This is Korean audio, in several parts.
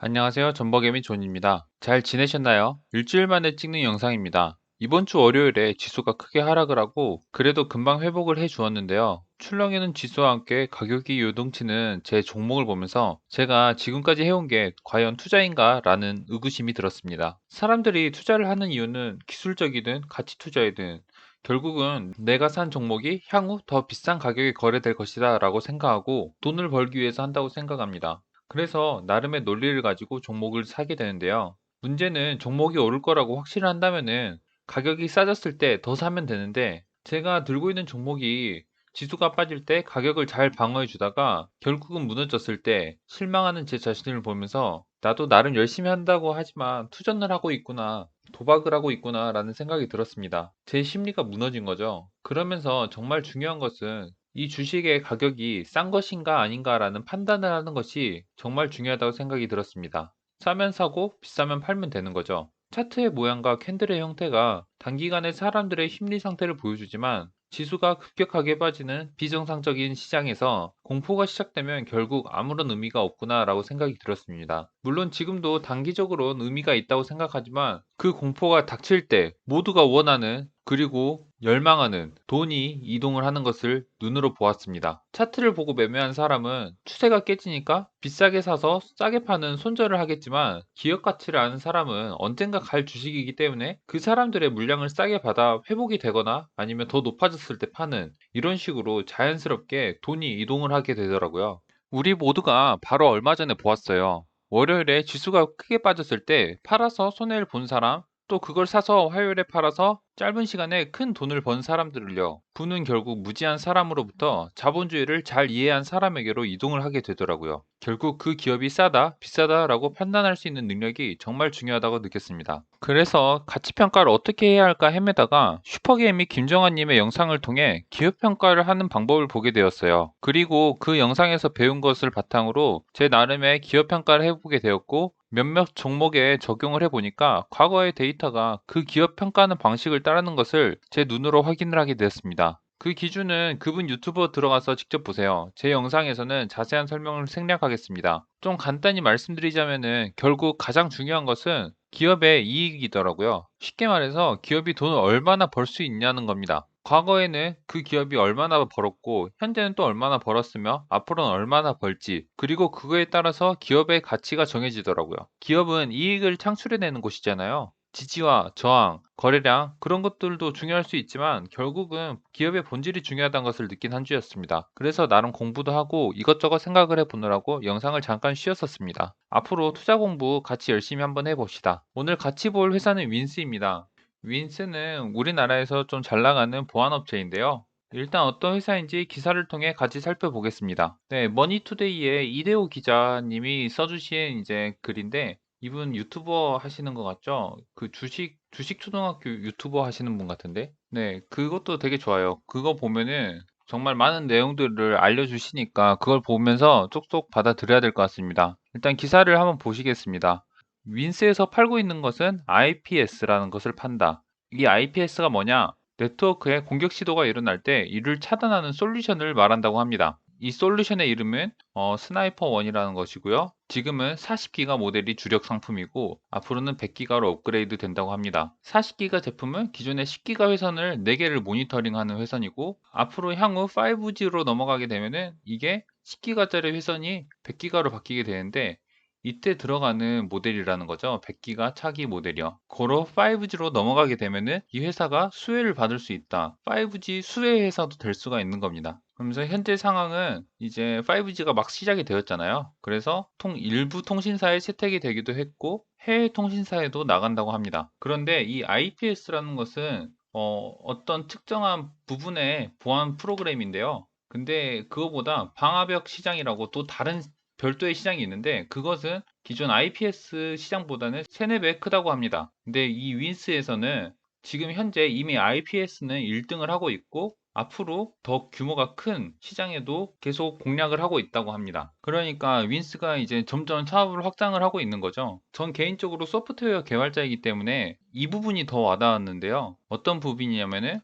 안녕하세요. 전버개미 존입니다. 잘 지내셨나요? 일주일 만에 찍는 영상입니다. 이번 주 월요일에 지수가 크게 하락을 하고 그래도 금방 회복을 해 주었는데요. 출렁이는 지수와 함께 가격이 요동치는 제 종목을 보면서 제가 지금까지 해온 게 과연 투자인가 라는 의구심이 들었습니다. 사람들이 투자를 하는 이유는 기술적이든 가치 투자이든 결국은 내가 산 종목이 향후 더 비싼 가격에 거래될 것이다 라고 생각하고 돈을 벌기 위해서 한다고 생각합니다. 그래서 나름의 논리를 가지고 종목을 사게 되는데요. 문제는 종목이 오를 거라고 확신을 한다면은 가격이 싸졌을 때 더 사면 되는데 제가 들고 있는 종목이 지수가 빠질 때 가격을 잘 방어해 주다가 결국은 무너졌을 때 실망하는 제 자신을 보면서 나도 나름 열심히 한다고 하지만 투자를 하고 있구나, 도박을 하고 있구나 라는 생각이 들었습니다. 제 심리가 무너진 거죠. 그러면서 정말 중요한 것은 이 주식의 가격이 싼 것인가 아닌가라는 판단을 하는 것이 정말 중요하다고 생각이 들었습니다. 싸면 사고 비싸면 팔면 되는 거죠. 차트의 모양과 캔들의 형태가 단기간에 사람들의 심리 상태를 보여주지만 지수가 급격하게 빠지는 비정상적인 시장에서 공포가 시작되면 결국 아무런 의미가 없구나라고 생각이 들었습니다. 물론 지금도 단기적으로는 의미가 있다고 생각하지만 그 공포가 닥칠 때 모두가 원하는 그리고 열망하는 돈이 이동을 하는 것을 눈으로 보았습니다. 차트를 보고 매매한 사람은 추세가 깨지니까 비싸게 사서 싸게 파는 손절을 하겠지만 기업 가치를 아는 사람은 언젠가 갈 주식이기 때문에 그 사람들의 물량을 싸게 받아 회복이 되거나 아니면 더 높아졌을 때 파는 이런 식으로 자연스럽게 돈이 이동을 하게 되더라고요. 우리 모두가 바로 얼마 전에 보았어요. 월요일에 지수가 크게 빠졌을 때 팔아서 손해를 본 사람, 또 그걸 사서 화요일에 팔아서 짧은 시간에 큰 돈을 번 사람들을요. 부는 결국 무지한 사람으로부터 자본주의를 잘 이해한 사람에게로 이동을 하게 되더라고요. 결국 그 기업이 싸다, 비싸다라고 판단할 수 있는 능력이 정말 중요하다고 느꼈습니다. 그래서 가치 평가를 어떻게 해야 할까 헤매다가 슈퍼게임이 김정환님의 영상을 통해 기업 평가를 하는 방법을 보게 되었어요. 그리고 그 영상에서 배운 것을 바탕으로 제 나름의 기업 평가를 해보게 되었고 몇몇 종목에 적용을 해보니까 과거의 데이터가 그 기업 평가하는 방식을 따르는 것을 제 눈으로 확인을 하게 되었습니다. 그 기준은 그분 유튜버 들어가서 직접 보세요. 제 영상에서는 자세한 설명을 생략하겠습니다. 좀 간단히 말씀드리자면은 결국 가장 중요한 것은 기업의 이익이더라고요. 쉽게 말해서 기업이 돈을 얼마나 벌 수 있냐는 겁니다. 과거에는 그 기업이 얼마나 벌었고, 현재는 또 얼마나 벌었으며, 앞으로는 얼마나 벌지, 그리고 그거에 따라서 기업의 가치가 정해지더라고요. 기업은 이익을 창출해내는 곳이잖아요. 지지와 저항, 거래량, 그런 것들도 중요할 수 있지만, 결국은 기업의 본질이 중요하다는 것을 느낀 한 주였습니다. 그래서 나름 공부도 하고 이것저것 생각을 해보느라고 영상을 잠깐 쉬었었습니다. 앞으로 투자 공부 같이 열심히 한번 해봅시다. 오늘 같이 볼 회사는 윈스입니다. 윈스는 우리나라에서 좀 잘 나가는 보안업체인데요. 일단 어떤 회사인지 기사를 통해 같이 살펴보겠습니다. 네, 머니투데이의 이대호 기자님이 써주신 이제 글인데 이분 유튜버 하시는 것 같죠? 그 주식 초등학교 유튜버 하시는 분 같은데? 네, 그것도 되게 좋아요. 그거 보면은 정말 많은 내용들을 알려주시니까 그걸 보면서 쏙쏙 받아들여야 될 것 같습니다. 일단 기사를 한번 보시겠습니다. 윈스에서 팔고 있는 것은 IPS라는 것을 판다. 이 IPS가 뭐냐? 네트워크에 공격 시도가 일어날 때 이를 차단하는 솔루션을 말한다고 합니다. 이 솔루션의 이름은 스나이퍼 1이라는 것이고요. 지금은 40기가 모델이 주력 상품이고 앞으로는 100기가로 업그레이드 된다고 합니다. 40기가 제품은 기존의 10기가 회선을 4개를 모니터링하는 회선이고 앞으로 향후 5G로 넘어가게 되면은 이게 10기가짜리 회선이 100기가로 바뀌게 되는데 이때 들어가는 모델이라는 거죠. 100기가 차기 모델이요. 고로 5G로 넘어가게 되면은 이 회사가 수혜를 받을 수 있다. 5G 수혜 회사도 될 수가 있는 겁니다. 그러면서 현재 상황은 이제 5G가 막 시작이 되었잖아요. 그래서 일부 통신사에 채택이 되기도 했고 해외 통신사에도 나간다고 합니다. 그런데 이 IPS라는 것은 어떤 특정한 부분의 보안 프로그램인데요. 근데 그거보다 방화벽 시장이라고 또 다른 별도의 시장이 있는데 그것은 기존 IPS 시장보다는 3~4배 크다고 합니다. 근데 이 윈스에서는 지금 현재 이미 IPS는 1등을 하고 있고 앞으로 더 규모가 큰 시장에도 계속 공략을 하고 있다고 합니다. 그러니까 윈스가 이제 점점 사업을 확장을 하고 있는 거죠. 전 개인적으로 소프트웨어 개발자이기 때문에 이 부분이 더 와닿았는데요. 어떤 부분이냐면은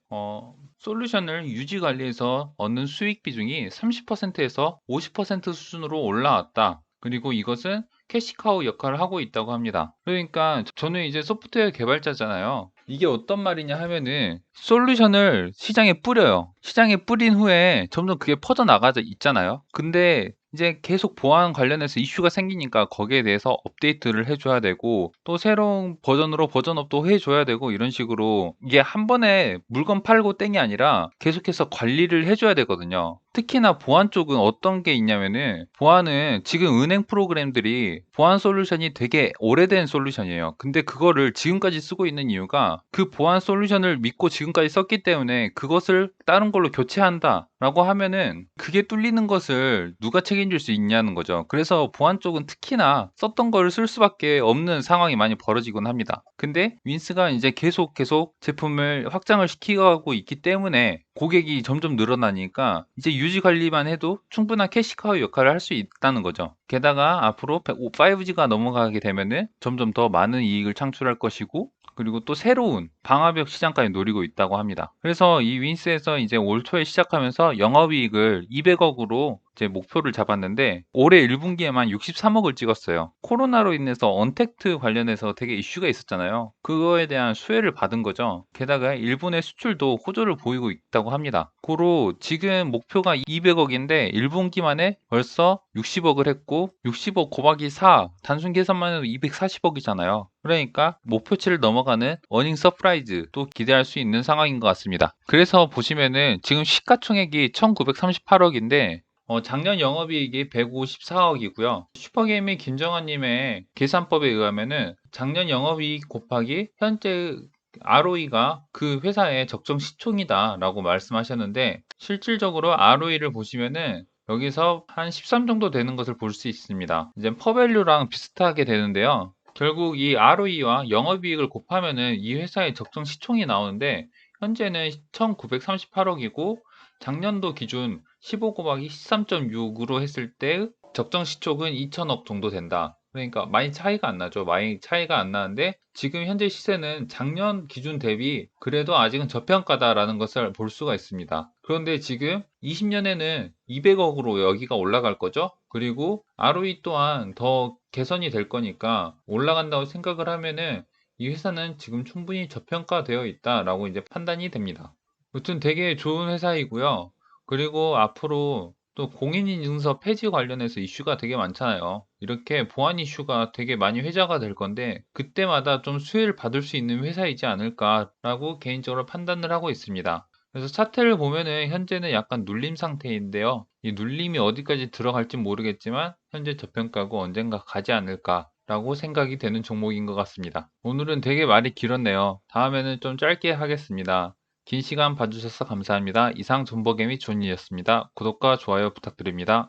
솔루션을 유지 관리해서 얻는 수익 비중이 30%에서 50% 수준으로 올라왔다. 그리고 이것은 캐시카우 역할을 하고 있다고 합니다. 그러니까 저는 이제 소프트웨어 개발자잖아요. 이게 어떤 말이냐 하면은 솔루션을 시장에 뿌려요. 시장에 뿌린 후에 점점 그게 퍼져나가져 있잖아요. 근데 이제 계속 보안 관련해서 이슈가 생기니까 거기에 대해서 업데이트를 해줘야 되고 또 새로운 버전으로 버전업도 해줘야 되고 이런 식으로 이게 한 번에 물건 팔고 땡이 아니라 계속해서 관리를 해줘야 되거든요. 특히나 보안 쪽은 어떤 게 있냐면은 보안은 지금 은행 프로그램들이 보안 솔루션이 되게 오래된 솔루션이에요. 근데 그거를 지금까지 쓰고 있는 이유가 그 보안 솔루션을 믿고 지금까지 썼기 때문에 그것을 다른 걸로 교체한다 라고 하면은 그게 뚫리는 것을 누가 책임질 수 있냐는 거죠. 그래서 보안 쪽은 특히나 썼던 거를 쓸 수밖에 없는 상황이 많이 벌어지곤 합니다. 근데 윈스가 이제 계속 제품을 확장을 시키고 있기 때문에 고객이 점점 늘어나니까 이제 유지 관리만 해도 충분한 캐시카우 역할을 할 수 있다는 거죠. 게다가 앞으로 5G가 넘어가게 되면은 점점 더 많은 이익을 창출할 것이고 그리고 또 새로운 방화벽 시장까지 노리고 있다고 합니다. 그래서 이 윈스에서 이제 올 초에 시작하면서 영업이익을 200억으로 이제 목표를 잡았는데 올해 1분기에만 63억을 찍었어요. 코로나로 인해서 언택트 관련해서 되게 이슈가 있었잖아요. 그거에 대한 수혜를 받은 거죠. 게다가 일본의 수출도 호조를 보이고 있다고 합니다. 고로 지금 목표가 200억인데 1분기 만에 벌써 60억을 했고 60억 곱하기 4 단순 계산만 해도 240억이잖아요. 그러니까 목표치를 넘어가는 어닝 서프라이즈도 기대할 수 있는 상황인 것 같습니다. 그래서 보시면은 지금 시가총액이 1938억인데 작년 영업이익이 154억이고요. 슈퍼게임의 김정환님의 계산법에 의하면은 작년 영업이익 곱하기 현재 ROE가 그 회사의 적정 시총이다라고 말씀하셨는데 실질적으로 ROE를 보시면은 여기서 한 13 정도 되는 것을 볼 수 있습니다. 이제 퍼밸류랑 비슷하게 되는데요. 결국 이 ROE와 영업이익을 곱하면은 이 회사의 적정 시총이 나오는데 현재는 1938억이고 작년도 기준 15 곱하기 13.6으로 했을 때 적정 시총은 2천억 정도 된다. 그러니까 많이 차이가 안 나죠. 많이 차이가 안 나는데 지금 현재 시세는 작년 기준 대비 그래도 아직은 저평가다라는 것을 볼 수가 있습니다. 그런데 지금 20년에는 200억으로 여기가 올라갈 거죠. 그리고 ROE 또한 더 개선이 될 거니까 올라간다고 생각을 하면은 이 회사는 지금 충분히 저평가되어 있다라고 이제 판단이 됩니다. 여튼 되게 좋은 회사이고요. 그리고 앞으로 또 공인인증서 폐지 관련해서 이슈가 되게 많잖아요. 이렇게 보안 이슈가 되게 많이 회자가 될 건데 그때마다 좀 수혜를 받을 수 있는 회사이지 않을까라고 개인적으로 판단을 하고 있습니다. 그래서 차트를 보면은 현재는 약간 눌림 상태인데요. 이 눌림이 어디까지 들어갈지 모르겠지만 현재 저평가고 언젠가 가지 않을까라고 생각이 되는 종목인 것 같습니다. 오늘은 되게 말이 길었네요. 다음에는 좀 짧게 하겠습니다. 긴 시간 봐주셔서 감사합니다. 이상 존버개미 존이었습니다. 구독과 좋아요 부탁드립니다.